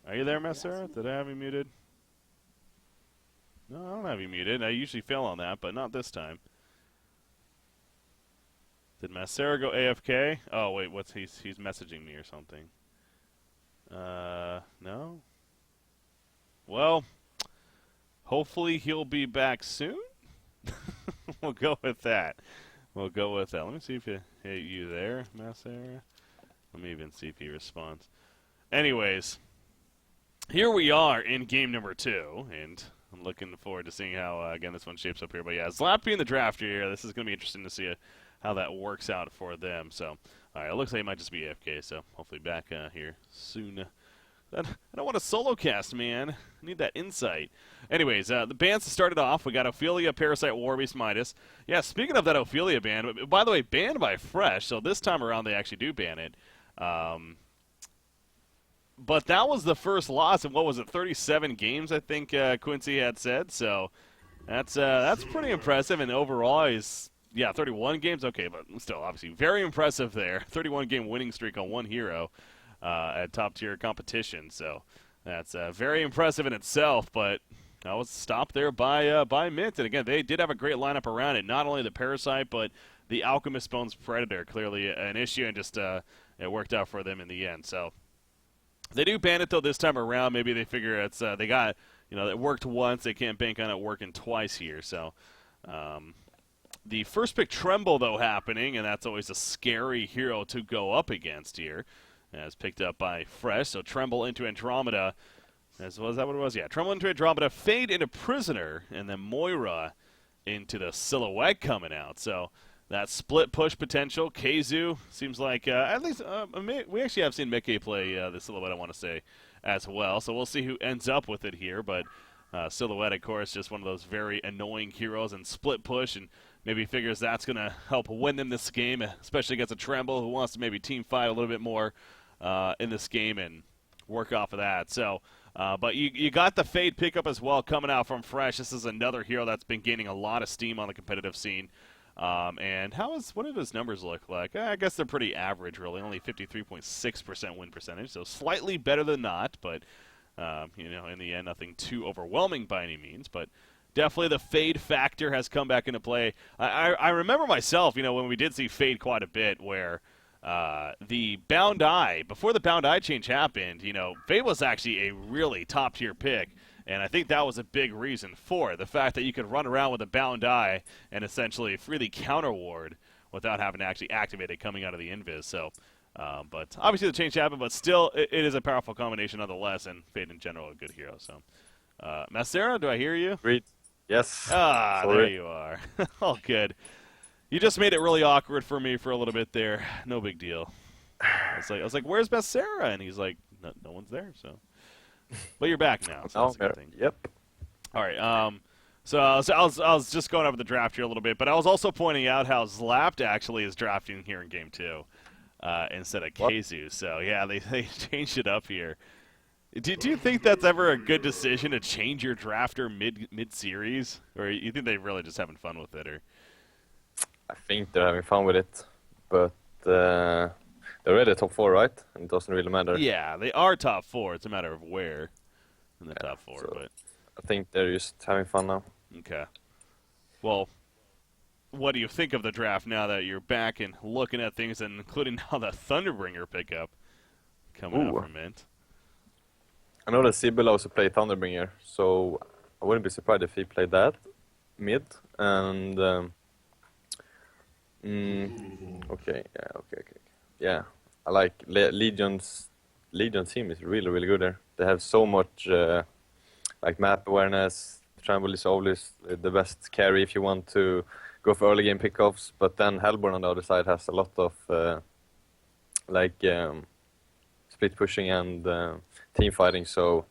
Are you there, Massera? Did I have you muted? No, I don't have you muted. I usually fail on that, but not this time. Did Massera go AFK? Oh wait, what's he's messaging me or something? No. Well, hopefully he'll be back soon. We'll go with that. We'll go with that. Let me see if you there, Massera. Let me even see if he responds. Anyways, here we are in game number 2, and I'm looking forward to seeing how again this one shapes up here. But yeah, Zlap being the drafter here, this is going to be interesting to see how that works out for them. So, all right, it looks like he might just be AFK. So hopefully back here soon. I don't want a solo cast, man. I need that insight. Anyways, the bands started off. We got Ophelia, Parasite, Warbeast, Midas. Yeah, speaking of that Ophelia ban, by the way, banned by Fresh, so this time around they actually do ban it. But that was the first loss in, what was it, 37 games, I think Quincy had said. So that's pretty impressive, and overall he's, 31 games. Okay, but still, obviously, very impressive there. 31-game winning streak on one hero. At top-tier competition, so that's very impressive in itself, but I was stopped there by Mint, and again, they did have a great lineup around it, not only the Parasite, but the Alchemist Bones Predator, clearly an issue, and just it worked out for them in the end, so they do ban it, though, this time around. Maybe they figure it's they got, it worked once, they can't bank on it working twice here, so the first pick Tremble, though, happening, and that's always a scary hero to go up against here. As picked up by Fresh, so Tremble into Andromeda. Was that what it was? Yeah, Tremble into Andromeda, Fade into Prisoner, and then Moira into the Silhouette coming out. So that split push potential. Keizu seems like, at least, we actually have seen Mickey play the Silhouette, I want to say, as well. So we'll see who ends up with it here, but Silhouette, of course, just one of those very annoying heroes, and split push, and maybe figures that's going to help win them this game, especially against a Tremble who wants to maybe team fight a little bit more in this game and work off of that. So, but you got the Fade pickup as well coming out from Fresh. This is another hero that's been gaining a lot of steam on the competitive scene. And what do his numbers look like? I guess they're pretty average, really. Only 53.6% win percentage, so slightly better than not. But in the end, nothing too overwhelming by any means. But definitely the Fade factor has come back into play. I remember myself, when we did see Fade quite a bit, where the Bound Eye, before the Bound Eye change happened, Fade was actually a really top-tier pick, and I think that was a big reason for it, the fact that you could run around with a Bound Eye and essentially freely counter-ward without having to actually activate it coming out of the invis. So, but obviously the change happened, but still, it is a powerful combination nonetheless, and Fade in general a good hero. So, Massera, do I hear you? Great. Yes. Ah, there you are. All good. You just made it really awkward for me for a little bit there. No big deal. I was like, "Where's Massera?" And he's like, "No one's there." So, but you're back now. So that's a good thing. Yep. All right. So I was just going over the draft here a little bit, but I was also pointing out how Zlapt actually is drafting here in game 2 instead of Keizu. So yeah, they changed it up here. Do you think that's ever a good decision to change your drafter mid series, or you think they're really just having fun with it, or? I think they're having fun with it, but they're already top 4, right? And it doesn't really matter. Yeah, they are top 4. It's a matter of where in the top 4. So but I think they're just having fun now. Okay. Well, what do you think of the draft now that you're back and looking at things, and including now the Thunderbringer pickup coming out from Mint? I know that Sibyl also played Thunderbringer, so I wouldn't be surprised if he played that mid. And okay. Yeah, I like Legion's team is really, really good there. They have so much map awareness. Tremble is always the best carry if you want to go for early game pickoffs. But then Hellborn on the other side has a lot of split pushing and team fighting. So,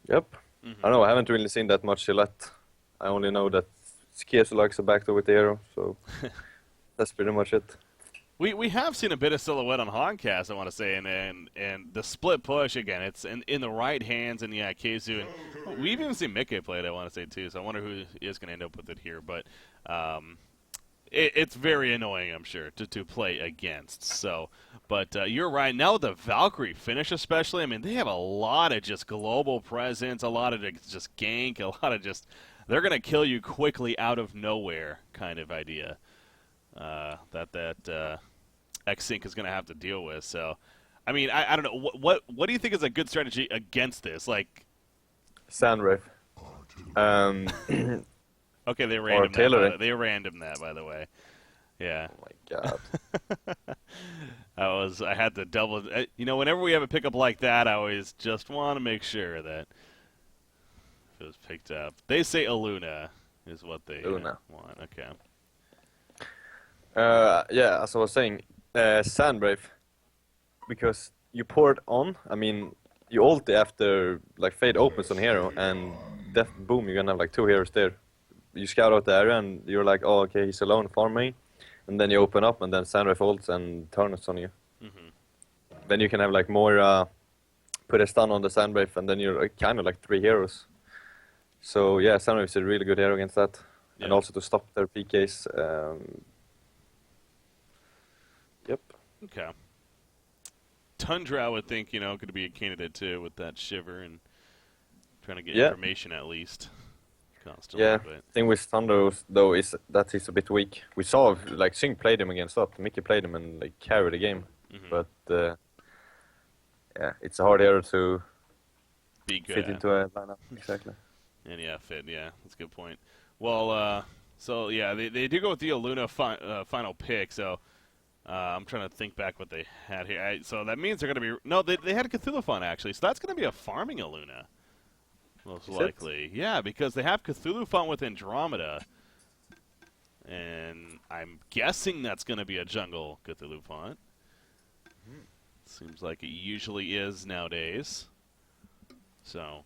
yep. I don't know. I haven't really seen that much yet. I only know that Skirmishes likes a backdoor with the arrow, so that's pretty much it. We have seen a bit of Silhouette on Honcast, I want to say, and the split push, again, it's in the right hands, and yeah, Keizu, and we've even seen Mickey play it, I want to say, too, so I wonder who is going to end up with it here, but it's very annoying, I'm sure, to play against. So, but you're right. Now with the Valkyrie finish, especially, I mean, they have a lot of just global presence, a lot of just gank, a lot of just they're gonna kill you quickly out of nowhere kind of idea that X-Sync is gonna have to deal with. So, I mean, I don't know what do you think is a good strategy against this? Like, Sandwave. okay, they Or random tailoring. they random that, by the way. Yeah. Oh my god. I had to double. You know, whenever we have a pickup like that, I always just want to make sure that if it was picked up. They say Aluna is what they Luna. want. Okay. Yeah, as I was saying, Sandbrave, because you pour it on. I mean, you ulti after like Fade opens on hero, and death boom, you're gonna have like 2 heroes there. You scout out the area, and you're like, oh, okay, he's alone farming, and then you open up, and then Sandbrave ults and turns on you. Mm-hmm. Then you can have like more, put a stun on the Sandbrave, and then you're kind of like 3 heroes. So yeah, Sandbrave is a really good hero against that, Yeah. and also to stop their PKs. Yep. Okay. Tundra, I would think, could be a candidate too with that shiver and trying to get information at least. Constantly, Yeah, but thing with Thunder though is that he's a bit weak. We saw like Singh played him against up, Mickey played him and like carried the game. mm-hmm. But yeah, it's a hard hero to be good fit at. into a lineup. Exactly. And yeah, fit. Yeah, that's a good point. Well, so yeah, they do go with the Aluna final pick. So I'm trying to think back what they had here. So that means they're going to be they had a Cthulhu Fun actually. So that's going to be a farming Aluna, most likely. Yeah, because they have Cthulhu Fun with Andromeda, and I'm guessing that's going to be a jungle Cthulhu Fun. Seems like it usually is nowadays. So.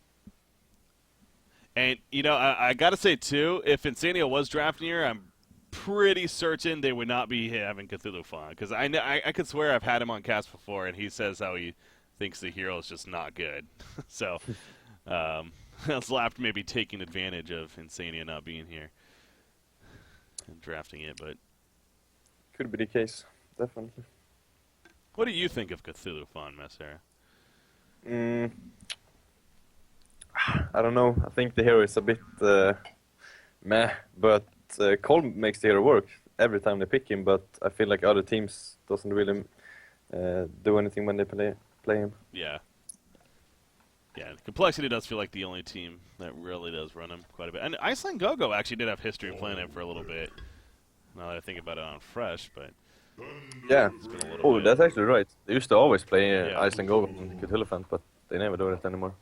And, I got to say, too, if Insanio was drafting here, I'm pretty certain they would not be having Cthulhu Fun. Because I could swear I've had him on cast before, and he says how he thinks the hero is just not good. So, Slapped maybe taking advantage of Insania not being here and drafting it. But Could be the case, definitely. what do you think of Cthulhu Fun, Messera? I don't know. I think the hero is a bit meh, but Cole makes the hero work every time they pick him. But I feel like other teams doesn't really do anything when they play him. Yeah. Yeah, Complexity does feel like the only team that really does run him quite a bit. And Iceland Go-Go actually did have history of playing him for a little bit. Now that I think about it on Fresh, but Yeah. it's been a little bit. That's actually right. They used to always play Yeah. Iceland Go and Cthulhu, but they never do it anymore.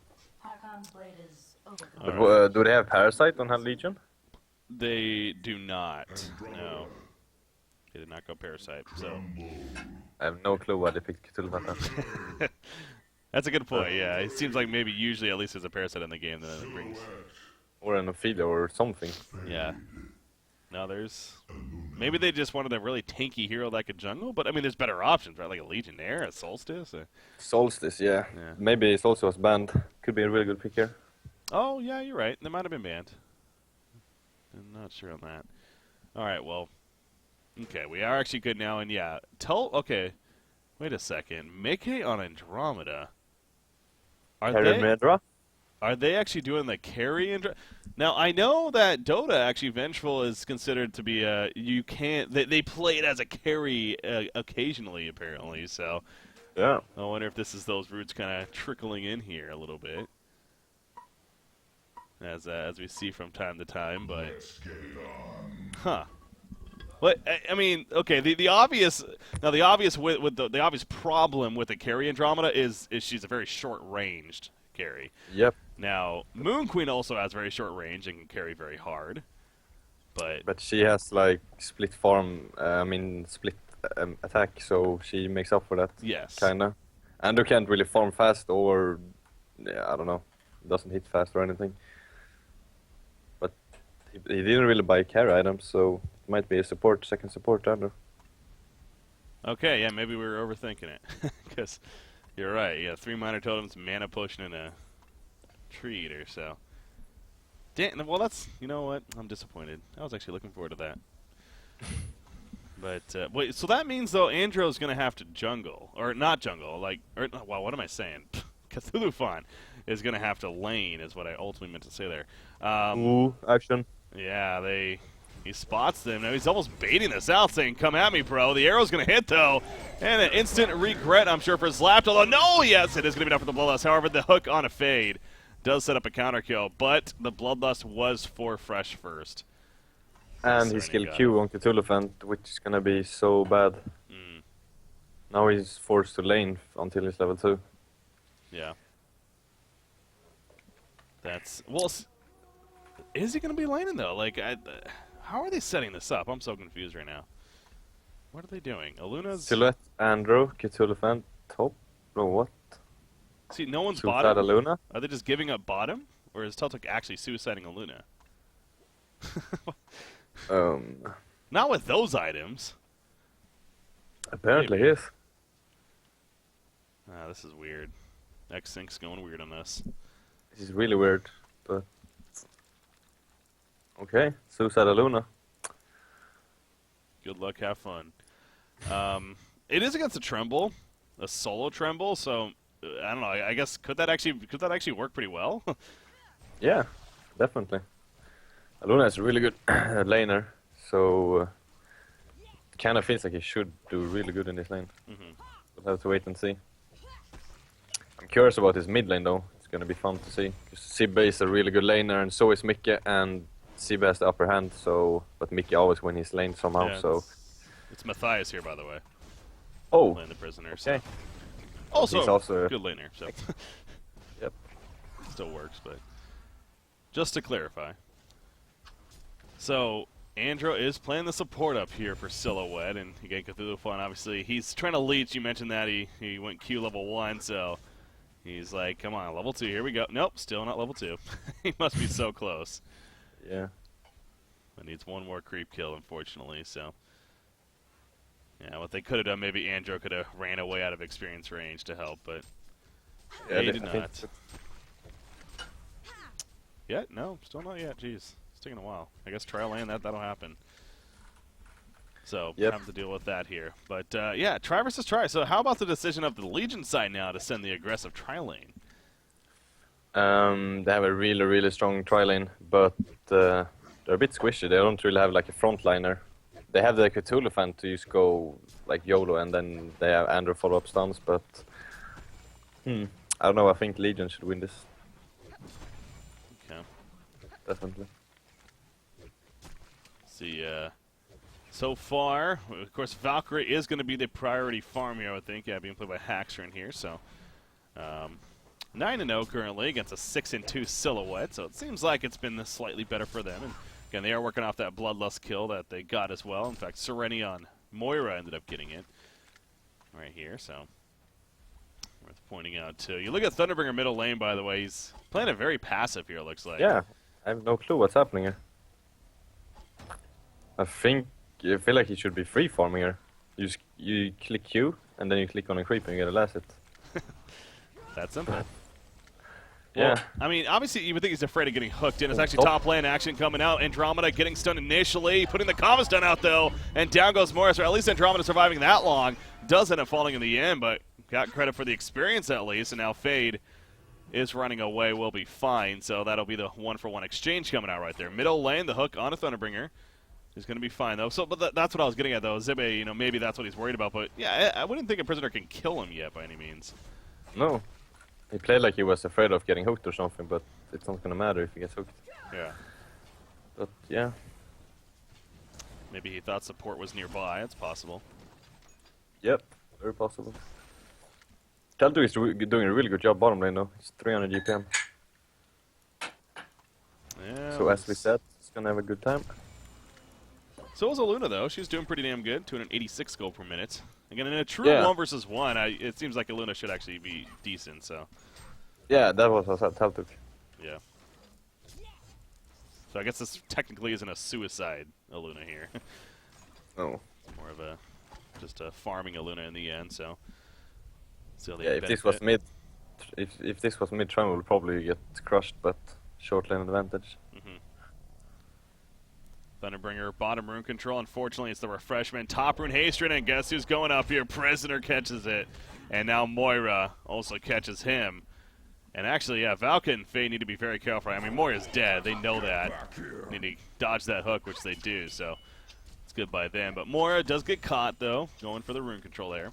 But Alright. do they have Parasite on Hand Legion? They do not. No. They did not go Parasite, so. I have no clue why they picked Cthulhu. That's a good point, yeah. It seems like maybe usually at least there's a Parasite in the game that it brings. Or an Ophelia or something. Yeah. No, there's... Maybe they just wanted a really tanky hero that could jungle, but I mean there's better options, right? Like a Legionnaire, a Solstice. Solstice, yeah. Yeah. Maybe it's also was banned. Could be a really good pick here. Oh, yeah, you're right. They might have been banned. I'm not sure on that. Alright, well... Okay, we are actually good now, and yeah. Okay. Wait a second. Mickey on Andromeda. Are they actually doing the carry? Now, I know that Dota, actually, Vengeful is considered to be a... You can't... They play it as a carry occasionally, apparently, so... Yeah. I wonder if this is those roots kind of trickling in here a little bit. As we see from time to time, but... Huh. What I mean, okay. The obvious with the obvious problem with the carry Andromeda is she's a very short ranged carry. Yep. Now Moon Queen also has very short range and can carry very hard, but she has like split farm. Split attack, so she makes up for that. yes, Kinda. Andrew can't really farm fast, or I don't know, doesn't hit fast or anything. But he didn't really buy carry items, so. Might be a second support, Andrew. Okay, yeah, maybe we were overthinking it, because you're right. Yeah, 3 minor totems, mana potion, and a tree eater. So, well, that's you know what? I'm disappointed. I was actually looking forward to that. But wait, so that means though Andro's gonna have to jungle or not jungle, well, what am I saying? Cthulhu Fawn is gonna have to lane, is what I ultimately meant to say there. Ooh, action. Yeah, he spots them. Now he's almost baiting this out, saying, "Come at me, bro." The arrow's gonna hit though, and an instant regret, I'm sure, for Slapped. Although no, yes, it is gonna be enough for the Bloodlust. However, the hook on a fade does set up a counter kill, but the Bloodlust was for Fresh first. And he skill Q on Cthulhu, which is gonna be so bad. Now he's forced to lane until he's level 2. Yeah. That's well. Is he gonna be laning though? Like, how are they setting this up? I'm so confused right now. What are they doing? Aluna's Silhouette, Andro, Cthulhu, top. Bro, what? See, no one's Suicide bottom. Aluna? Are they just giving up bottom, or is Teltok actually suiciding Aluna? Not with those items. Apparently he is. This is weird. X-Sync's going weird on this. This is really weird, but... Okay, Suicide Aluna. Good luck, have fun. It is against a Tremble, a solo Tremble, so I don't know. I guess could that actually work pretty well? Yeah, definitely. Aluna is a really good laner, so kind of feels like he should do really good in this lane. We'll have to wait and see. I'm curious about his mid lane though. It's gonna be fun to see. Because Sibbe is a really good laner, and so is Mikke, and Sibbe has the upper hand. So, but Mikke always wins his lane somehow. Yeah, so it's Matthias here, by the way. Oh, Playing the prisoner. okay. So. Also, he's also good laner. So. Yep. Still works, but just to clarify. So Andro is playing the support up here for Silhouette, and again Cthulhu Fawn, obviously he's trying to leech. You mentioned that he went Q level 1, so he's like, come on, level 2, here we go. Nope, still not level 2. He must be so close. Yeah. But needs one more creep kill, unfortunately. So yeah, what they could have done, maybe Andro could have ran away out of experience range to help, but Yeah, he did not. Yet? No, still not yet. Jeez. It's taking a while. I guess trial lane, that'll happen. So, have to deal with that here. But, yeah, try versus try. So, how about the decision of the Legion side now to send the aggressive tri lane? They have a really, really strong tri lane, but they're a bit squishy. They don't really have like a frontliner. They have the Cthulhu fan to just go like YOLO, and then they have Andrew follow-up stuns, but I don't know. I think Legion should win this. Okay. Definitely. See, so far, of course, Valkyrie is going to be the priority farm here, I would think. Yeah, being played by Haxer in here, so 9-0 currently against a 6-2 Silhouette, so it seems like it's been slightly better for them. And again, they are working off that Bloodlust kill that they got as well. In fact, Sereni on Moira ended up getting it right here, so worth pointing out too. You look at Thunderbringer middle lane, by the way. He's playing it very passive here, it looks like. Yeah, I have no clue what's happening here. I feel like he should be free farming here. You click Q, and then you click on a creep and you get a last hit. That simple. Yeah. Well, I mean, obviously, you would think he's afraid of getting hooked in. It's actually top lane action coming out. Andromeda getting stunned initially, putting the Kama stun out, though, and down goes Morris, or at least Andromeda surviving that long. Does end up falling in the end, but got credit for the experience at least, and now Fade is running away, will be fine, so that'll be the one-for-one exchange coming out right there. Middle lane, the hook on a Thunderbringer is going to be fine, though. So, but that's what I was getting at, though. Zibbe, maybe that's what he's worried about, but yeah, I wouldn't think a prisoner can kill him yet by any means. No. He played like he was afraid of getting hooked or something, but it's not gonna matter if he gets hooked. Yeah. But yeah. Maybe he thought support was nearby. It's possible. Yep, very possible. Kaldu is doing a really good job bottom lane though. It's 300 GPM. Yeah. So as we said, it's gonna have a good time. So is Aluna, though. She's doing pretty damn good. 286 gold per minute. Again, in a true 1 versus 1, it seems like Aluna should actually be decent, so. Yeah, that was what Tal took. Yeah. So I guess this technically isn't a suicide Aluna here. No. It's more of a, just a farming Aluna in the end, so. Still Yeah, if this was mid, if this was mid, Trump would probably get crushed, but short lane advantage. Thunderbringer, bottom rune control. Unfortunately, it's the refreshment. Top rune Hastrin, and guess who's going up here? Prisoner catches it. And now Moira also catches him. And actually, yeah, Valka and Faye need to be very careful. I mean, Moira's dead. They know that. Need to dodge that hook, which they do, so it's good by them. But Moira does get caught, though, going for the rune control there.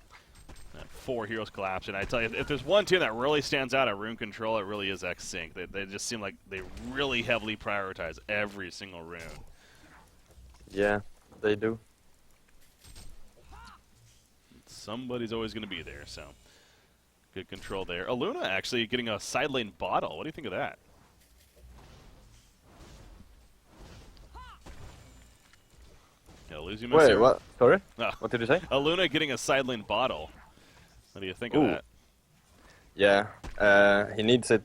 4 heroes collapse, and I tell you, if there's one team that really stands out at rune control, it really is X-Sync. They just seem like they really heavily prioritize every single rune. Yeah, they do. Somebody's always going to be there, so good control there. Aluna actually getting a side lane bottle. What do you think of that? Yeah, losing Wait, what? Sorry? Oh. What did you say? Aluna getting a side lane bottle. What do you think of that? Yeah, he needs it.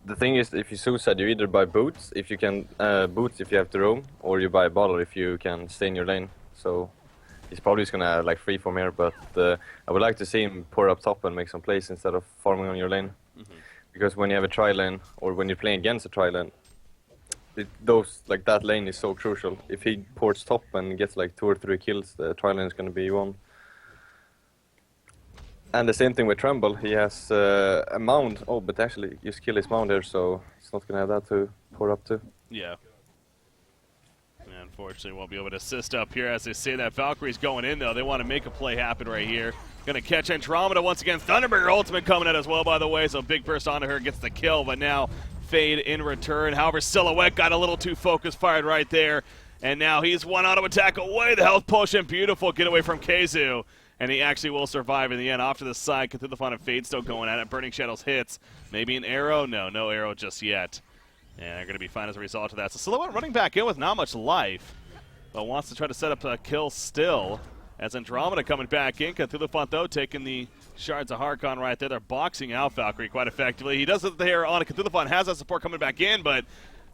The thing is, if you suicide, you either buy boots if you can, boots if you have to roam, or you buy a bottle if you can stay in your lane. So he's probably just gonna like freeform here, but I would like to see him pour up top and make some plays instead of farming on your lane. Because when you have a tri lane, or when you're playing against a tri lane, that lane is so crucial. If he ports top and gets like 2 or 3 kills, the tri lane is gonna be won. And the same thing with Tremble, he has a mound. Oh, but actually, just kill his mound here, so he's not gonna have that to pour up to. Yeah. Yeah, unfortunately, won't be able to assist up here as they say that. Valkyrie's going in, though. They want to make a play happen right here. Gonna catch Andromeda once again. Thunderbringer ultimate coming out as well, by the way, so big burst onto her, gets the kill, but now Fade in return. However, Silhouette got a little too focused, fired right there, and now he's one auto attack away. The health potion, beautiful getaway from Keizu. And he actually will survive in the end. Off to the side, Cthulhu and Fade still going at it. Burning Shadows hits. Maybe an arrow? No, no arrow just yet. And they're going to be fine as a result of that. So Silhouette running back in with not much life, but wants to try to set up a kill still. As Andromeda coming back in. Cthulhu, though, taking the Shards of Harkon right there. They're boxing out Valkyrie quite effectively. He does it there on a Cthulhu, has that support coming back in, but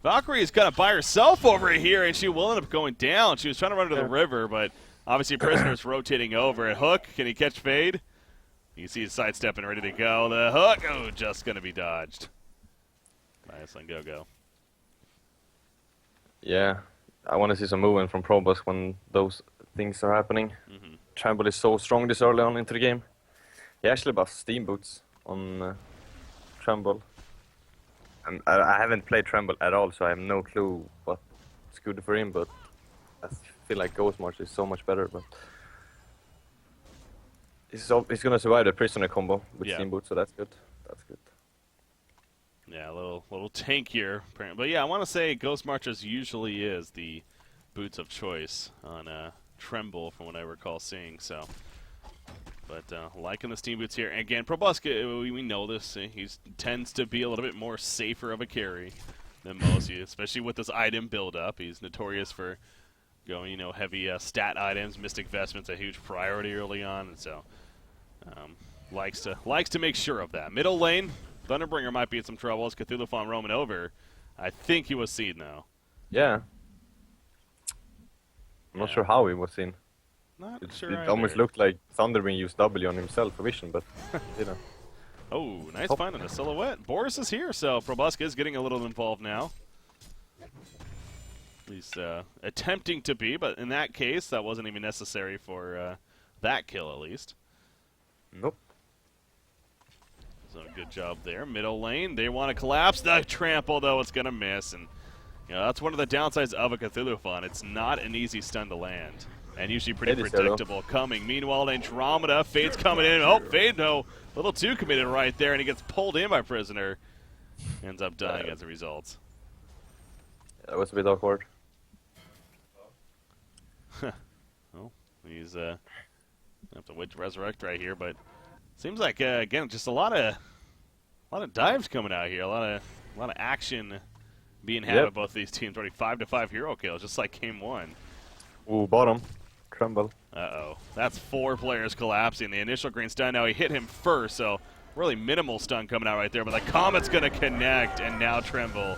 Valkyrie is kind of by herself over here, and she will end up going down. She was trying to run to the river, but obviously, Prisoner's rotating over. At Hook, can he catch Fade? You see he's sidestepping, ready to go. The Hook, oh, just going to be dodged. Nice one, go. Yeah, I want to see some movement from Probus when those things are happening. Tremble is so strong this early on into the game. He actually buffs Steam Boots on Tremble. And I haven't played Tremble at all, so I have no clue what's good for him, but I feel like Ghost March is so much better, but he's gonna survive the Prisoner combo with Steam Boots, so that's good. That's good. Yeah, a little tank here, apparently. But yeah, I want to say Ghost Marchers usually is the boots of choice on Tremble, from what I recall seeing. So, but liking the Steam Boots here. Again, Probusca, we know this. He tends to be a little bit more safer of a carry than most, especially with this item build-up. He's notorious for going, heavy stat items. Mystic Vestment's a huge priority early on, and so likes to make sure of that. Middle lane, Thunderbringer might be in some trouble as Cthulhu roaming over. I think he was seen, though. Yeah. I'm not sure how he was seen. Not It sure almost looked like Thunderbringer used W on himself for vision, but, Oh, nice find on the Silhouette. Boris is here, so Probusca is getting a little involved now. He's attempting to be, but in that case, that wasn't even necessary for that kill, at least. Nope. So good job there. Middle lane, they want to collapse. The trample, though, it's going to miss. And that's one of the downsides of a Cthulhu Fun. It's not an easy stun to land. And usually pretty predictable coming. Meanwhile, Andromeda, Fade's coming in. Oh, Fade, no. A little too committed right there, and he gets pulled in by Prisoner. Ends up dying as a result. That was a bit awkward. Well, he's have to wait to resurrect right here, but seems like again just a lot of dives coming out here, a lot of action being had by both these teams. Already 5-5 hero kills, just like game 1. Ooh, bottom, Tremble. Uh-oh, that's 4 players collapsing. The initial green stun, now he hit him first, so really minimal stun coming out right there. But the Comet's gonna connect, and now Tremble,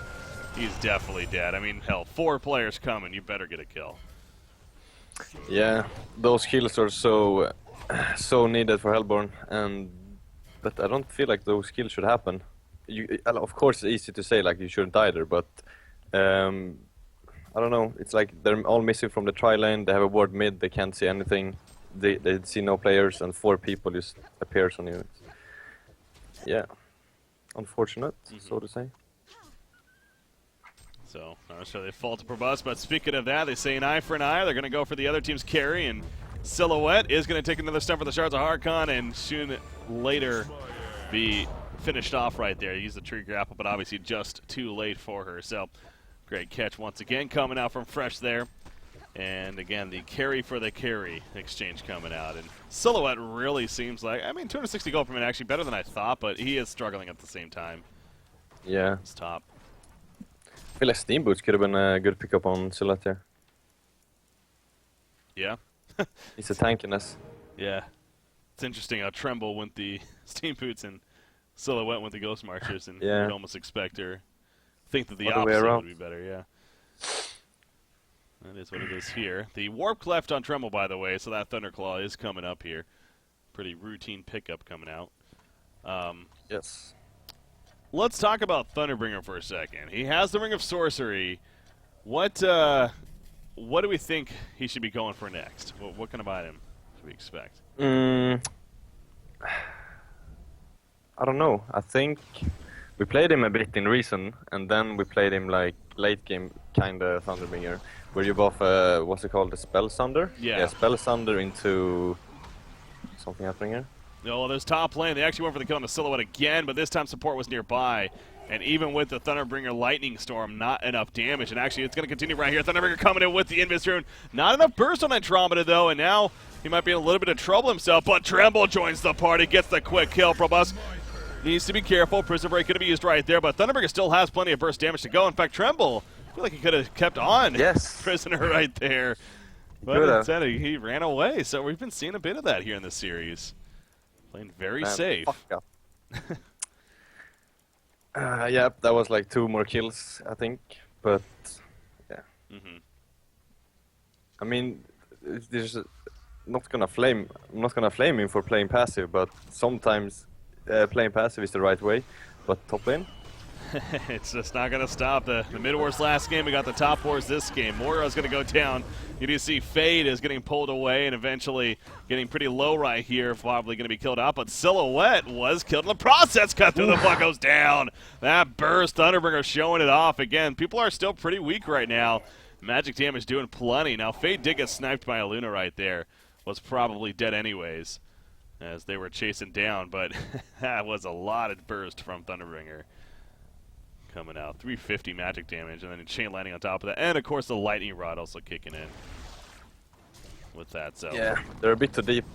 he's definitely dead. I mean, hell, 4 players coming, you better get a kill. Yeah, those kills are so needed for Hellborn, but I don't feel like those kills should happen. Of course, it's easy to say like you shouldn't either, but I don't know. It's like they're all missing from the tri lane. They have a ward mid. They can't see anything. They see no players, and 4 people just appears on you. Yeah, unfortunate, so to say. So, not sure they fall to Probus, but speaking of that, they say an eye for an eye. They're going to go for the other team's carry, and Silhouette is going to take another step for the Shards of Harkon, and soon later be finished off right there. Use the tree grapple, but obviously just too late for her. So, great catch once again coming out from Fresh there. And again, the carry for the carry exchange coming out. And Silhouette really seems like, I mean, 260 gold per minute, actually better than I thought, but he is struggling at the same time. Yeah. It's top. I feel like Steam Boots could have been a good pickup on Silhouette here. Yeah. He's a tankiness. Yeah. It's interesting how Tremble went the Steam Boots and Silhouette went the Ghost Marchers, and Yeah. you'd almost expect her think that the Other way opposite around. would be better, yeah. That is what it is here. The Warp Cleft on Tremble, by the way, so that Thunderclaw is coming up here. Pretty routine pickup coming out. Yes. Let's talk about Thunderbringer for a second. He has the Ring of Sorcery. What do we think he should be going for next? What kind of item should we expect? I don't know. I think we played him a bit in Reason, and then we played him like late game kind of Thunderbringer, where you buff, what's it called, the Spell Sunder? Yeah. Spell Sunder into something happening here. No, there's top lane. They actually went for the kill on the Silhouette again, but this time support was nearby. And even with the Thunderbringer Lightning Storm, not enough damage. And actually, it's going to continue right here. Thunderbringer coming in with the Invis Rune. Not enough burst on Andromeda, though, and now he might be in a little bit of trouble himself. But Tremble joins the party, gets the quick kill. Probus needs to be careful. Prison Break could be used right there, but Thunderbringer still has plenty of burst damage to go. In fact, Tremble, I feel like he could have kept on Prisoner right there. But instead, he ran away. So we've been seeing a bit of that here in this series. Playing very safe. Fuck up. Yeah, that was like 2 more kills, I think. But yeah. I mean, there's not gonna flame. I'm not gonna flame him for playing passive, but sometimes playing passive is the right way. But top lane. It's just not going to stop. The mid wars last game, we got the top wars this game. Moira's going to go down. You do see Fade is getting pulled away and eventually getting pretty low right here, probably going to be killed out. But Silhouette was killed in the process. Cut through the block, goes down. That burst, Thunderbringer showing it off. Again, people are still pretty weak right now. Magic damage doing plenty. Now, Fade did get sniped by Aluna right there. Was probably dead anyways as they were chasing down, but that was a lot of burst from Thunderbringer. Coming out, 350 magic damage, and then a chain lightning on top of that, and of course the lightning rod also kicking in with that. So yeah, they're a bit too deep,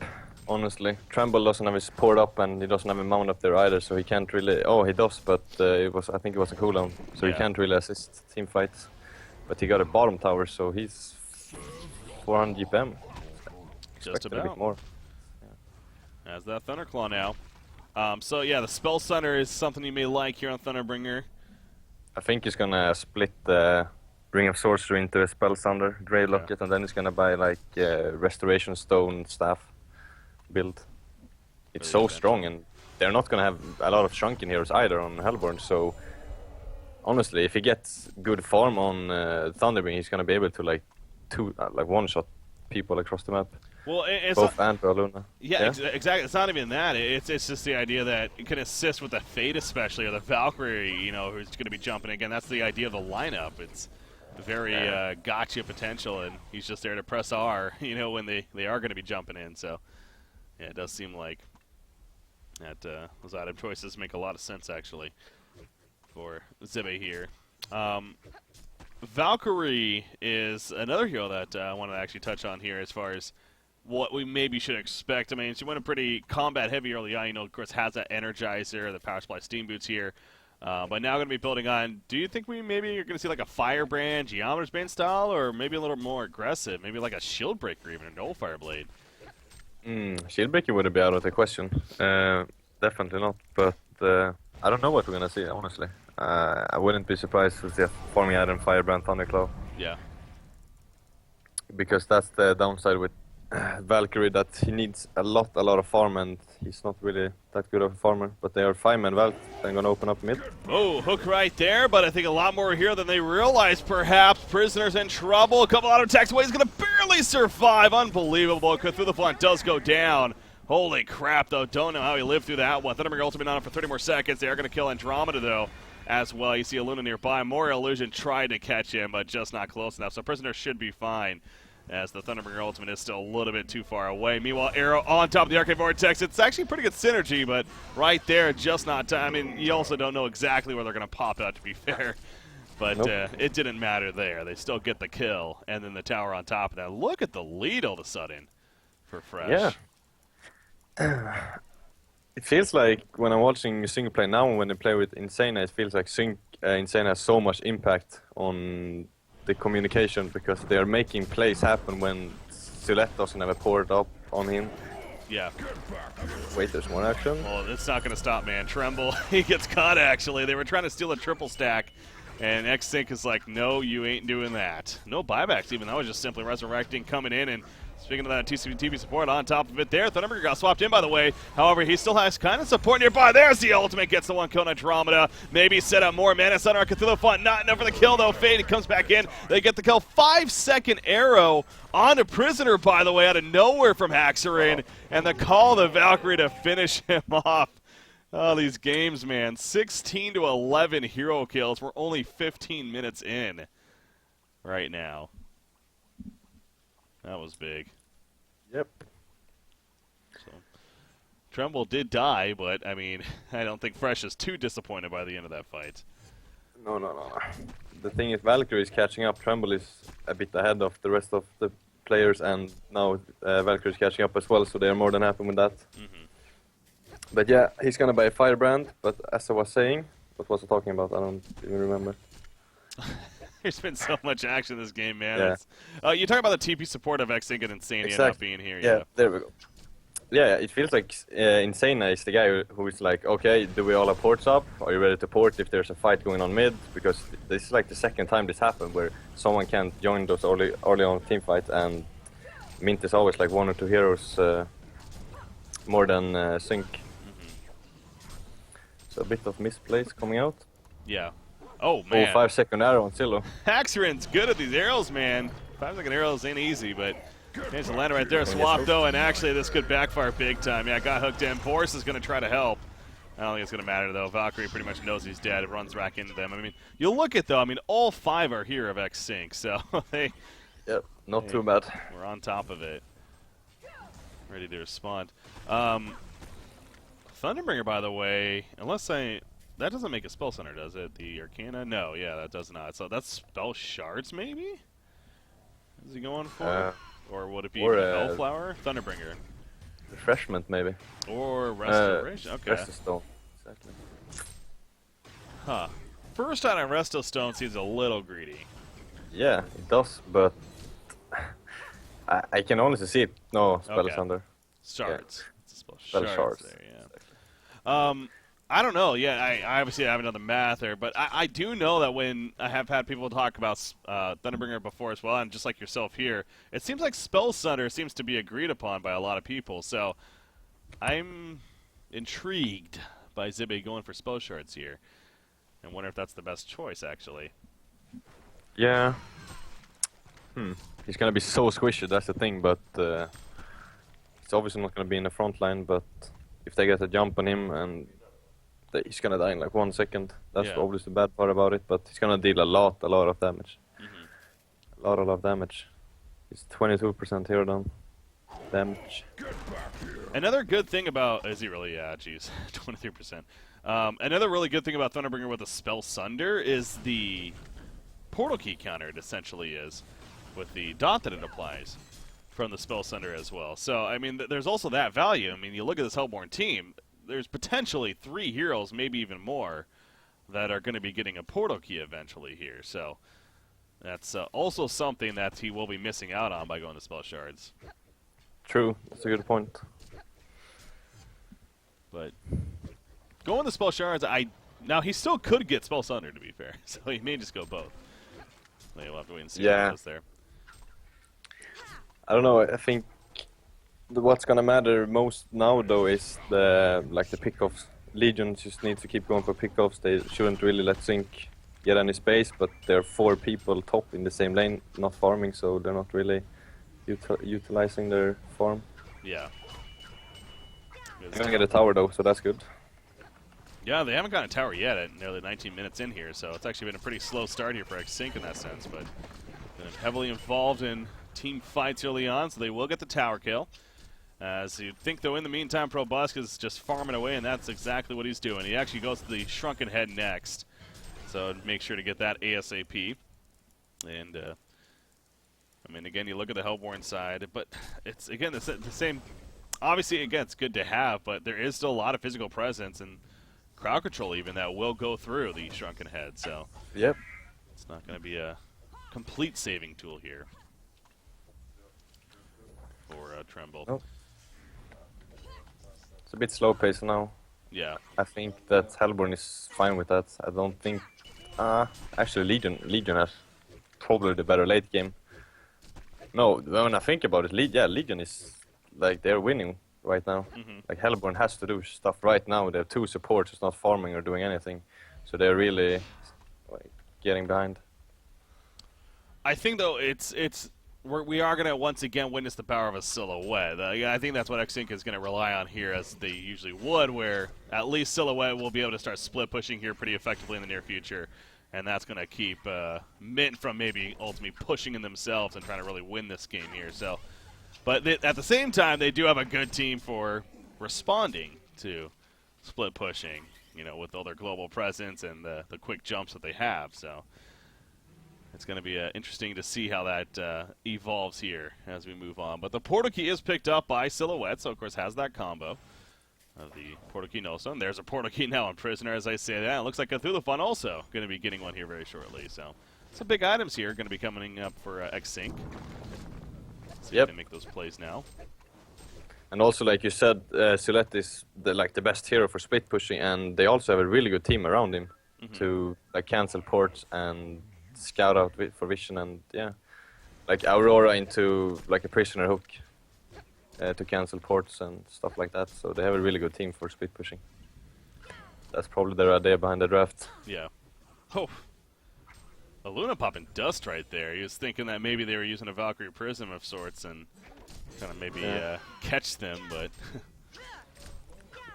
honestly. Tremble doesn't have his poured up, and he doesn't have a mount up there either, so he can't really. Oh, he does, but I think it was a cooldown, so he can't really assist team fights. But he got a bottom tower, so he's 400 GPM. Just about. A bit more. Yeah. Has that Thunderclaw now. So yeah, the Spell Sunder is something you may like here on Thunderbringer. I think he's gonna split the Ring of Sorcery into a Spell Sunder, Grey Locket, and then he's gonna buy like Restoration Stone staff build. It's so strong, and they're not gonna have a lot of Shrunken heroes either on Hellborn, so honestly, if he gets good farm on Thunderbringer, he's gonna be able to like one-shot people across the map. Well, it's both and Aluna. Yeah, exactly. It's not even that. It's just the idea that it can assist with the Fate especially, or the Valkyrie, you know, who's going to be jumping again. That's the idea of the lineup. It's very gotcha potential, and he's just there to press R, you know, when they are going to be jumping in. So, yeah, it does seem like that those item choices make a lot of sense, actually, for Zibe here. Valkyrie is another hero that I want to actually touch on here as far as what we maybe should expect. I mean, she went a pretty combat-heavy early on. You know, of course, has that Energizer, the Power Supply Steam Boots here. But now going to be building on, do you think we maybe are going to see like a Firebrand, Geometer's Bane style, or maybe a little more aggressive? Maybe like a Shield Breaker even, a Null Fireblade? Shield Breaker wouldn't be out of the question. Definitely not. But I don't know what we're going to see, honestly. I wouldn't be surprised to see a Forming Iron, Firebrand, Thunderclaw. Yeah. Because that's the downside with Valkyrie that he needs a lot of farm, and he's not really that good of a farmer. But they are 5-man Valt. They're gonna open up mid. Oh, hook right there, but I think a lot more here than they realize, perhaps. Prisoners in trouble. A couple auto attacks away. He's going to barely survive. Unbelievable. Cthulhu does go down. Holy crap, though. Don't know how he lived through that one. Thunderbreaker ultimate on him for 30 more seconds. They are going to kill Andromeda, though, as well. You see a Luna nearby. More Illusion tried to catch him, but just not close enough. So Prisoner should be fine, as the Thunderbringer ultimate is still a little bit too far away. Meanwhile, Arrow on top of the Arcade Vortex. It's actually pretty good synergy, but right there, just not time. I mean, you also don't know exactly where they're going to pop out, to be fair. But Nope. it didn't matter there. They still get the kill, and then the tower on top of that. Look at the lead all of a sudden for Fresh. Yeah. It feels like when I'm watching single play now, when they play with Insane, it feels like Insane has so much impact on the communication because they are making plays happen when Silette doesn't have a port up on him. Yeah. Wait, there's more action? Well, it's not going to stop, man. Tremble, he gets caught, actually. They were trying to steal a triple stack, and X-Sync is like, no, you ain't doing that. No buybacks, even. That was just simply resurrecting, coming in, and speaking of that TCTV support on top of it there, Thunderbreaker got swapped in, by the way. However, he still has kind of support nearby. There's the ultimate, gets the one kill on Andromeda. Maybe set up more mana center on Cthulhu Font. Not enough for the kill, though. Fade comes back in. They get the kill. 5-second arrow on a Prisoner, by the way, out of nowhere from Haxerin. And the call of the Valkyrie to finish him off. Oh, these games, man. 16 to 11 hero kills. We're only 15 minutes in right now. That was big. Yep. So, Tremble did die, but, I mean, I don't think Fresh is too disappointed by the end of that fight. No. The thing is, Valkyrie is catching up. Tremble is a bit ahead of the rest of the players, and now Valkyrie is catching up as well, so they are more than happy with that. But yeah, he's gonna buy a Firebrand, but as I was saying, what was I talking about? I don't even remember. There's been so much action in this game, man. Yeah. You talk about the TP support of X-Sync and Insania not being here. Yeah, there we go. Yeah, it feels like Insania is the guy who is like, okay, do we all have ports up? Are you ready to port if there's a fight going on mid? Because this is like the second time this happened where someone can't join those early on team fights, and Mint is always like 1 or 2 heroes more than Sync. So a bit of misplays coming out. Yeah. Oh, man. 5-second arrow on Silo. Haxerin's good at these arrows, man. 5-second arrows ain't easy, but managed to land right there. Swap, though, and actually this could backfire big time. Yeah, got hooked in. Boris is going to try to help. I don't think it's going to matter, though. Valkyrie pretty much knows he's dead. It runs back into them. I mean, you look at, though, I mean, all 5 are here of X-Sync, so they... Yep, not too bad. We're on top of it. Ready to respond. Thunderbringer, by the way, unless I... That doesn't make a Spell Center, does it? The Arcana? No, yeah, that does not. So that's Spell Shards, maybe? Is he going for? Or would it be Hellflower? Thunderbringer. Refreshment, maybe. Or Restoration? Okay. Resto Stone, exactly. Huh. First out on Resto Stone seems a little greedy. Yeah, it does, but I can honestly see it. No, Spell Thunder. Shards. Yeah. It's a spell Shards. there, yeah. I don't know. Yeah, I obviously haven't done the math there, but I do know that when I have had people talk about Thunderbringer before as well, and just like yourself here, it seems like Spell Sunder seems to be agreed upon by a lot of people. So I'm intrigued by Zibbe going for Spell Shards here, and wonder if that's the best choice, actually. Yeah. He's gonna be so squishy, that's the thing, but he's obviously not gonna be in the front line, but if they get a jump on him and he's gonna die in like 1 second. That's obviously the bad part about it, but he's gonna deal a lot of damage. A lot of damage. He's 22% hero down. Damage. Another good thing about... Is he really? Yeah, jeez. 23%. Another really good thing about Thunderbringer with the Spell Sunder is the portal key counter it essentially is, with the dot that it applies from the Spell Sunder as well. So, I mean, there's also that value. I mean, you look at this Hellborn team, there's potentially 3 heroes, maybe even more, that are going to be getting a portal key eventually here. So that's also something that he will be missing out on by going to Spell Shards. True, that's a good point. But going to Spell Shards, now he still could get Spell Sunder, to be fair. So he may just go both. We'll have to wait and see what goes there. I don't know, I think what's gonna matter most now though is the pickoffs. Legion just needs to keep going for pickoffs. They shouldn't really let Sync get any space, but there are 4 people top in the same lane, not farming, so they're not really utilizing their farm. Yeah. They're gonna get a tower though, so that's good. Yeah, they haven't gotten a tower yet at nearly 19 minutes in here, so it's actually been a pretty slow start here for Xsync in that sense, but been heavily involved in team fights early on, so they will get the tower kill. As you'd think, though, in the meantime, Proboscis is just farming away, and that's exactly what he's doing. He actually goes to the Shrunken Head next, so make sure to get that ASAP. And, I mean, again, you look at the Hellborn side, but it's, again, the same. Obviously, again, it's good to have, but there is still a lot of physical presence and crowd control even that will go through the Shrunken Head, so yep, it's not going to be a complete saving tool here for Tremble. Nope. It's a bit slow pace now. Yeah. I think that Hellborn is fine with that. I don't think... actually, Legion has probably the better late game. No, when I think about it, Legion is... like, they're winning right now. Like, Hellborn has to do stuff right now. They have 2 supports who's not farming or doing anything. So they're really like, getting behind. I think, though, we are going to once again witness the power of a Silhouette. I think that's what Xsync is going to rely on here, as they usually would, where at least Silhouette will be able to start split pushing here pretty effectively in the near future. And that's going to keep Mint from maybe ultimately pushing in themselves and trying to really win this game here. So, but at the same time, they do have a good team for responding to split pushing, you know, with all their global presence and the quick jumps that they have. So it's going to be interesting to see how that evolves here as we move on. But the Portal Key is picked up by Silhouette, so of course has that combo of the Portal Key no stone. There's a Portal Key now on Prisoner, as I say that. It looks like Cthulhu also going to be getting one here very shortly. So some big items here going to be coming up for Xsync. See if they make those plays now. And also, like you said, Silhouette is the best hero for split pushing, and they also have a really good team around him to like cancel ports and scout out for vision, and like Aurora into like a Prisoner hook to cancel ports and stuff like that. So they have a really good team for split pushing. That's probably their idea behind the draft. Yeah. Oh. A Luna popping dust right there. He was thinking that maybe they were using a Valkyrie Prism of sorts and kind of maybe catch them, but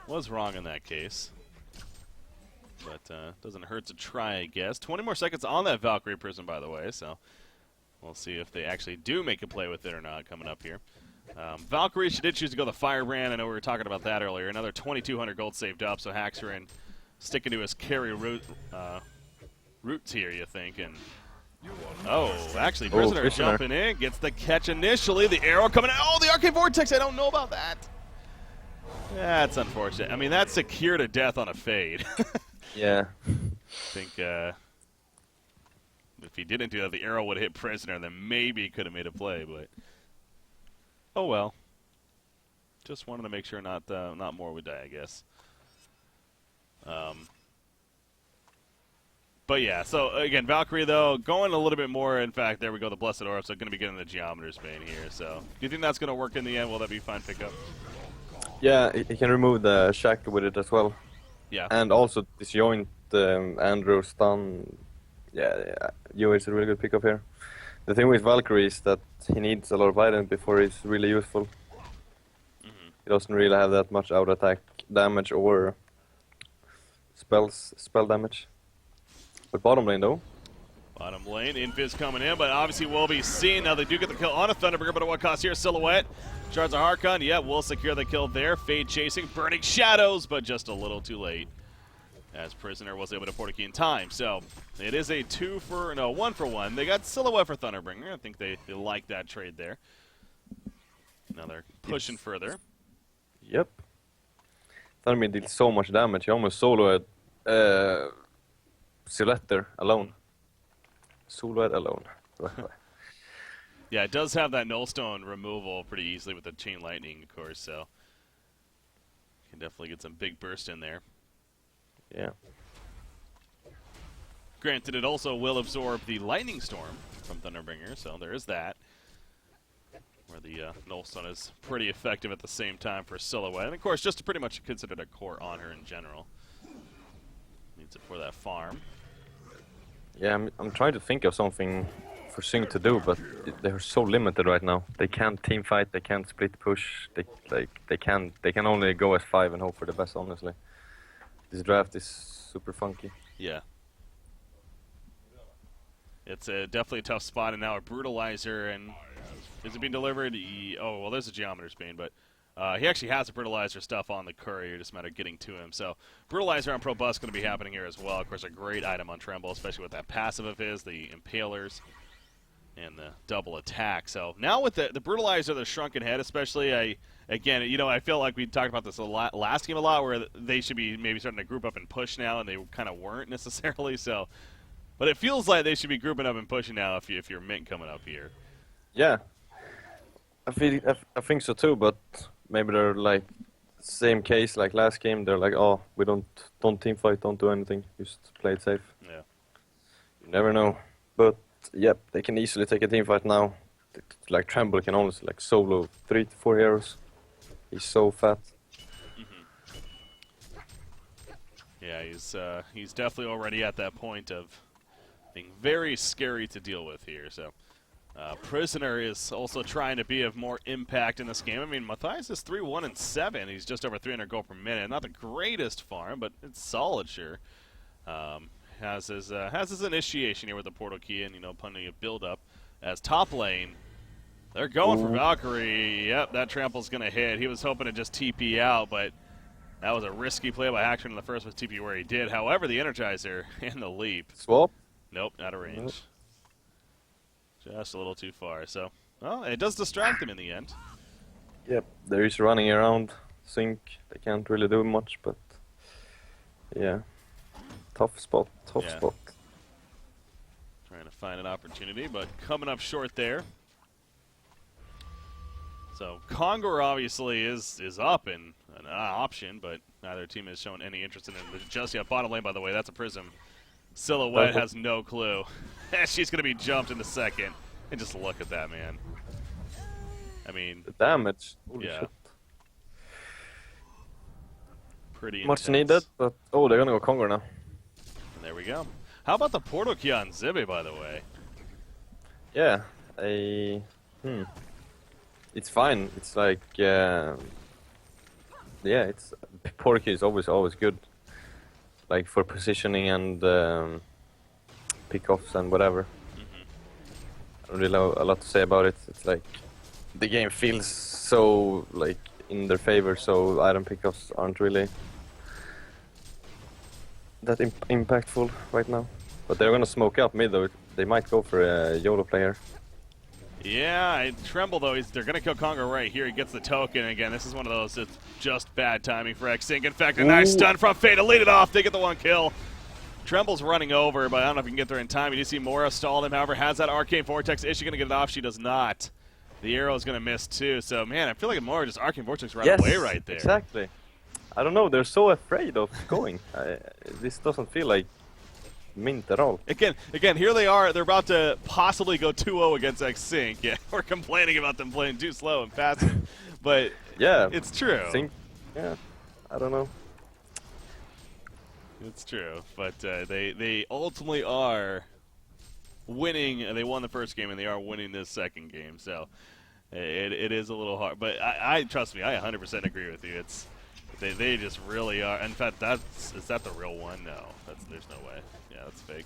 was wrong in that case. But doesn't hurt to try, I guess. 20 more seconds on that Valkyrie Prism, by the way, so we'll see if they actually do make a play with it or not coming up here. Valkyrie, she did choose to go the Firebrand. I know we were talking about that earlier. Another 2,200 gold saved up, so Haxerin sticking to his carry roots here, you think, and actually Prisoner jumping in, gets the catch initially, the arrow coming out, the Arcane Vortex, I don't know about that. That's unfortunate. I mean, that's secure to death on a fade. Yeah. I think if he didn't do that, the arrow would hit Prisoner, then maybe he could have made a play, but oh well. Just wanted to make sure not more would die, I guess. But yeah, so again, Valkyrie, though, going a little bit more. In fact, there we go, the Blessed Orb, so going to be getting the Geometer's Bane here. So do you think that's going to work in the end? Will that be a fine pickup? Yeah, he can remove the shackle with it as well. Yeah. And also disjoint Andrew stun. Yeah, Yo is a really good pickup here. The thing with Valkyrie is that he needs a lot of items before he's really useful. He doesn't really have that much out attack damage or spell damage. But bottom lane, though. Bottom lane, Invis coming in, but obviously will be seen. Now they do get the kill on a Thunderbringer, but at what cost here? Silhouette. Shards of Harkon, will secure the kill there. Fade chasing, Burning Shadows, but just a little too late, as Prisoner was able to Portal Key in time. So it is a 1 for 1. They got Silhouette for Thunderbringer. I think they like that trade there. Now they're pushing further. Yep. Thunderbringer did so much damage. He almost soloed Silhouette there alone. Silhouette alone. Yeah, it does have that Nullstone removal pretty easily with the Chain Lightning, of course, so can definitely get some big burst in there. Yeah. Granted, it also will absorb the Lightning Storm from Thunderbringer, so there is that. where the Nullstone is pretty effective at the same time for Silhouette. And of course, just pretty much considered a core on her in general. Needs it for that farm. Yeah, I'm trying to think of something for Sync to do, but they're so limited right now. They can't team fight, they can't split push, they can only go as 5 and hope for the best, honestly. This draft is super funky. Yeah. It's definitely a tough spot, and now a Brutalizer, and is it being delivered? Oh, well, there's a Geometer's Bane, but he actually has a Brutalizer stuff on the courier, just a matter of getting to him. So Brutalizer on Pro Bus going to be happening here as well. Of course, a great item on Tremble, especially with that passive of his, the Impalers, and the double attack. So now with the Brutalizer, the Shrunken Head especially, again, you know, I feel like we talked about this last game a lot, where they should be maybe starting to group up and push now, and they kind of weren't necessarily. So, but it feels like they should be grouping up and pushing now if you're Mint coming up here. Yeah, I think so too, but maybe they're like same case like last game. They're like, oh, we don't team fight, don't do anything, just play it safe. Yeah. You never know, but yep, they can easily take a team fight now. Like Tremble can only like solo 3 to 4 heroes. He's so fat. Yeah, he's definitely already at that point of being very scary to deal with here. So Prisoner is also trying to be of more impact in this game. I mean, Matthias is 3-1-7. He's just over 300 gold per minute. Not the greatest farm, but it's solid, sure. Has his initiation here with the Portal Key, and plenty of build up. As top lane, they're going for Valkyrie. Yep, that trample's gonna hit. He was hoping to just TP out, but that was a risky play by Hackson in the first was TP where he did. However, the Energizer and the leap. Swap? Nope, out of range. Just a little too far. So, well, it does distract him in the end. Yep, they're just running around. Sync, they can't really do much, but yeah. Tough spot, tough spot. Trying to find an opportunity, but coming up short there. So Congar obviously is up and an option, but neither team has shown any interest in it just yet. Bottom lane, by the way, that's a Prism. Silhouette has no clue. She's going to be jumped in a second. And just look at that, man. I mean, the damage. Holy shit. Pretty much intense. needed, but oh, they're going to go Congar now. And there we go. How about the Portal Key on Zibby, by the way? Yeah, it's fine. It's like, yeah, it's Portal Key is always good, like for positioning and pickoffs and whatever. I don't really have a lot to say about it. It's like the game feels so like in their favor, so item pickoffs aren't really that impactful right now. But they're gonna smoke up mid though. They might go for a YOLO player. Yeah, Tremble though, they're going to kill Congar right here. He gets the token. Again, this is one of those, it's just bad timing for X-Sync. In fact, a nice stun from Fate to lead it off. They get the one kill. Tremble's running over, but I don't know if he can get there in time. You do see Mora stall him, however, has that Arcane Vortex. Is she going to get it off? She does not. The arrow is going to miss too. So, man, I feel like Mora just Arcane Vortex right away right there. Exactly. I don't know, they're so afraid of going. This doesn't feel like Mint at all. Again, here they are. They're about to possibly go 2-0 against X-Sync. Yeah, we're complaining about them playing too slow and passive, but yeah, it's true. Yeah, I don't know. It's true, but they ultimately are winning. They won the first game, and they are winning this second game. So it is a little hard, but I trust me. I 100% agree with you. It's they just really are. In fact, is that the real one? No, there's no way. Yeah, that's fake.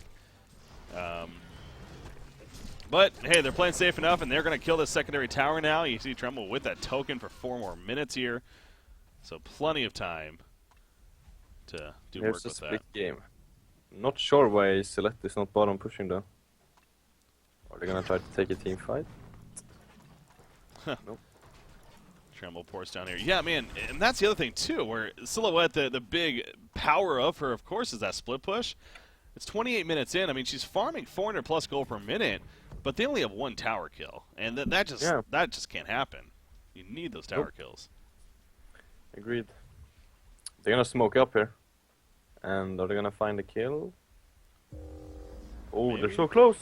But hey, they're playing safe enough, and they're going to kill this secondary tower now. You see Tremble with that token for 4 more minutes here, so plenty of time to do work with that. Here's a split game. Not sure why Select is not bottom pushing though. Are they going to try to take a team fight? Nope. Tremble pours down here. Yeah, man, and that's the other thing, too, where Silhouette, the big power of her, of course, is that split push. It's 28 minutes in. I mean, she's farming 400-plus gold per minute, but they only have 1 tower kill, and that just can't happen. You need those tower kills. Agreed. They're going to smoke up here, and are they going to find a kill? Oh, maybe. They're so close.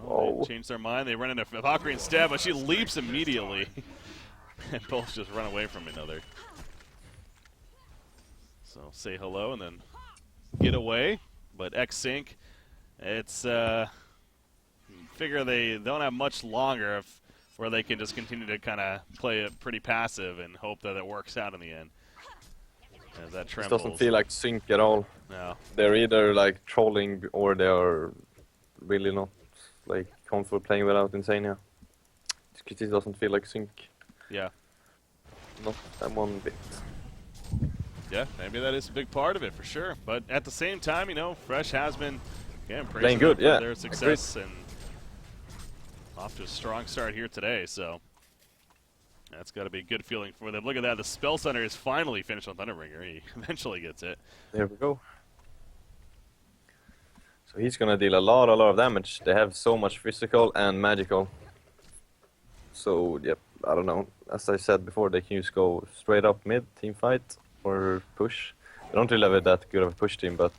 Oh. They change their mind. They run into Valkyrie instead, but she leaps immediately. And both just run away from another. So say hello and then get away. But X-Sync, it's figure they don't have much longer where they can just continue to kind of play it pretty passive and hope that it works out in the end. As that trembles. It doesn't feel like sync at all. No. They're either like trolling or they are really not like comfortable playing without Insania. It doesn't feel like sync. Yeah. Not that one bit. Yeah, maybe that is a big part of it for sure. But at the same time, you know, Fresh has been playing good, for yeah. their success and off to a strong start here today. So that's got to be a good feeling for them. Look at that. The Spell Center is finally finished on Thunderbringer. He eventually gets it. There we go. So he's going to deal a lot of damage. They have so much physical and magical. So, yep, I don't know. As I said before, they can just go straight up mid, team fight, or push. They don't really have that good of a push team, but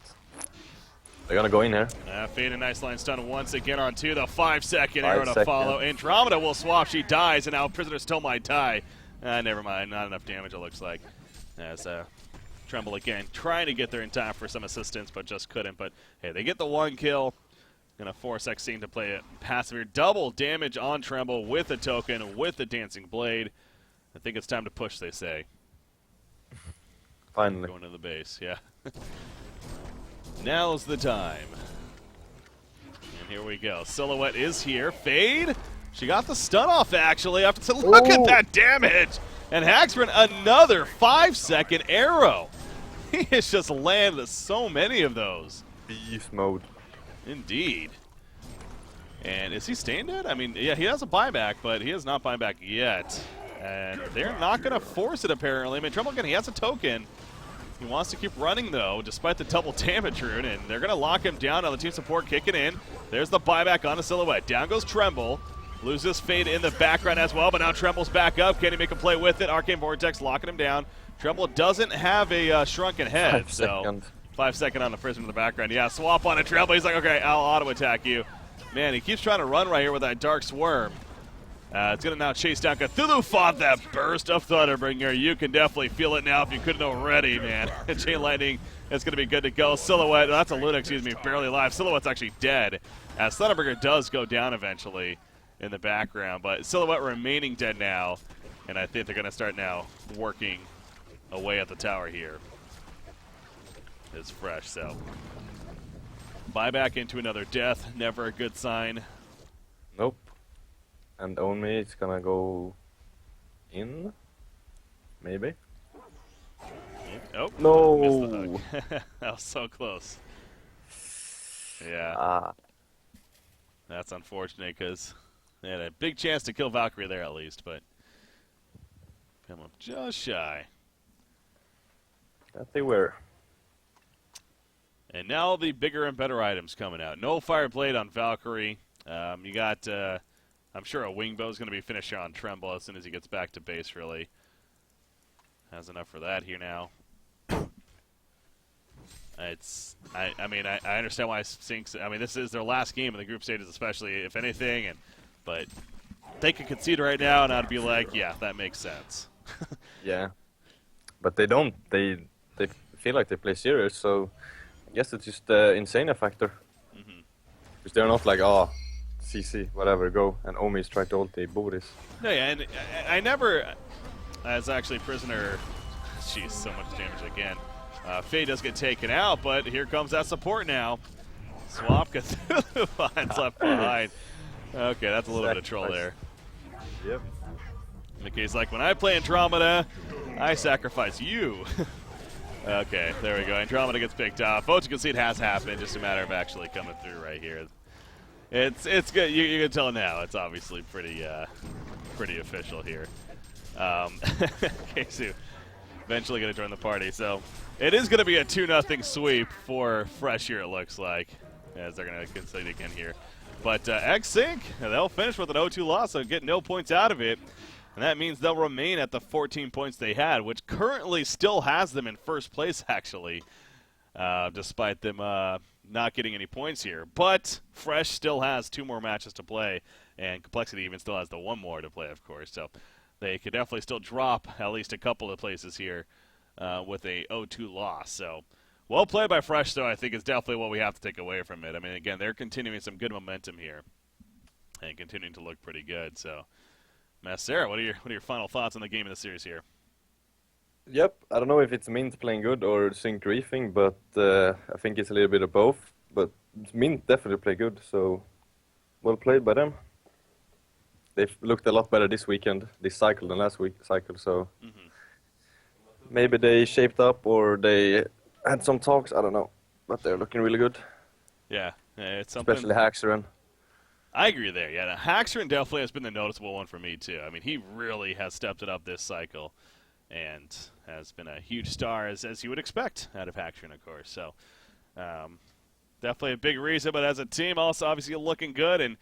they're going to go in here. Fade a nice line stun once again on two. The 5-second arrow to follow. Andromeda will swap. She dies, and now Prisoner still might die. Never mind. Not enough damage, it looks like. As Tremble again trying to get there in time for some assistance, but just couldn't. But hey, they get the one kill. Gonna force X-Scene to play it passive here. Double damage on Tremble with the token, with the Dancing Blade. I think it's time to push, they say. Finally. Going to the base, yeah. Now's the time. And here we go. Silhouette is here. Fade. She got the stun off, actually. After look at that damage. And Haxford, another 5-second arrow. He has just landed so many of those. Beast mode. Indeed. And is he staying dead? I mean, yeah, he has a buyback, but he has not buyback yet. And they're not going to force it, apparently. I mean, Tremble, again, he has a token. He wants to keep running, though, despite the double damage rune, and they're going to lock him down. Now the team support kicking in. There's the buyback on a Silhouette. Down goes Tremble. Loses Fade in the background as well, but now Tremble's back up. Can he make a play with it? Arcane Vortex locking him down. Tremble doesn't have a shrunken head, 5 so seconds. 5 second on the Prisoner in the background. Yeah, swap on a Tremble. He's like, okay, I'll auto-attack you. Man, he keeps trying to run right here with that Dark Swarm. It's going to now chase down Cthulhu. Fought that burst of Thunderbringer. You can definitely feel it now if you couldn't already, man. Chain Lightning is going to be good to go. Silhouette, that's a Luna, excuse me, barely alive. Silhouette's actually dead, as Thunderbringer does go down eventually in the background. But Silhouette remaining dead now, and I think they're going to start now working away at the tower here. It's Fresh, so buyback into another death, never a good sign. Nope. And Only it's gonna go in, maybe. Oh, no! Missed the hook. That was so close. Yeah. That's unfortunate because they had a big chance to kill Valkyrie there at least, but come up just shy. That they were. And now the bigger and better items coming out. No Fireblade on Valkyrie. You got, I'm sure a Wing Bow is going to be finished here on Tremble as soon as he gets back to base, really. Has enough for that here now. I mean, I understand why Sinks, I mean, this is their last game in the group stages, especially, if anything, but they could concede right now, and I'd be like, yeah, that makes sense. Yeah. But they don't. They feel like they play serious, so I guess it's just the Insania factor. Because they're not like, oh, CC, whatever, go. And Omi's trying to ulti Boris. No, yeah, and I never, as actually Prisoner, jeez, so much damage again. Faye does get taken out, but here comes that support now. Swap Cthulhu finds left behind. Okay, that's a little bit of troll there. Yep. Mickey's like, when I play Andromeda, I sacrifice you. Okay, there we go. Andromeda gets picked off. Folks, you can see it has happened. Just a matter of actually coming through right here. It's good. You can tell now. It's obviously pretty official here. Kesu eventually going to join the party. So it is going to be a 2-0 sweep for Fresh here, it looks like, as they're going to concede again here. But X-Sync, they'll finish with an 0-2 loss, so get no points out of it. And that means they'll remain at the 14 points they had, which currently still has them in first place, actually, despite them not getting any points here. But Fresh still has 2 more matches to play, and Complexity even still has the 1 more to play, of course. So they could definitely still drop at least a couple of places here with a 0-2 loss. So well played by Fresh, though, I think is definitely what we have to take away from it. I mean, again, they're continuing some good momentum here and continuing to look pretty good. So, Sarah, what are your final thoughts on the game of the series here? Yep, I don't know if it's Mint playing good or Sync griefing, but I think it's a little bit of both. But Mint definitely play good, so well played by them. They've looked a lot better this weekend, this cycle, than last week cycle. So maybe they shaped up or they had some talks. I don't know, but they're looking really good. Yeah, it's something. Especially Haxeren. I agree there. Yeah, Haxeren definitely has been the noticeable one for me too. I mean, he really has stepped it up this cycle, and has been a huge star as you would expect out of Haxeren, of course. So definitely a big reason. But as a team, also obviously looking good, and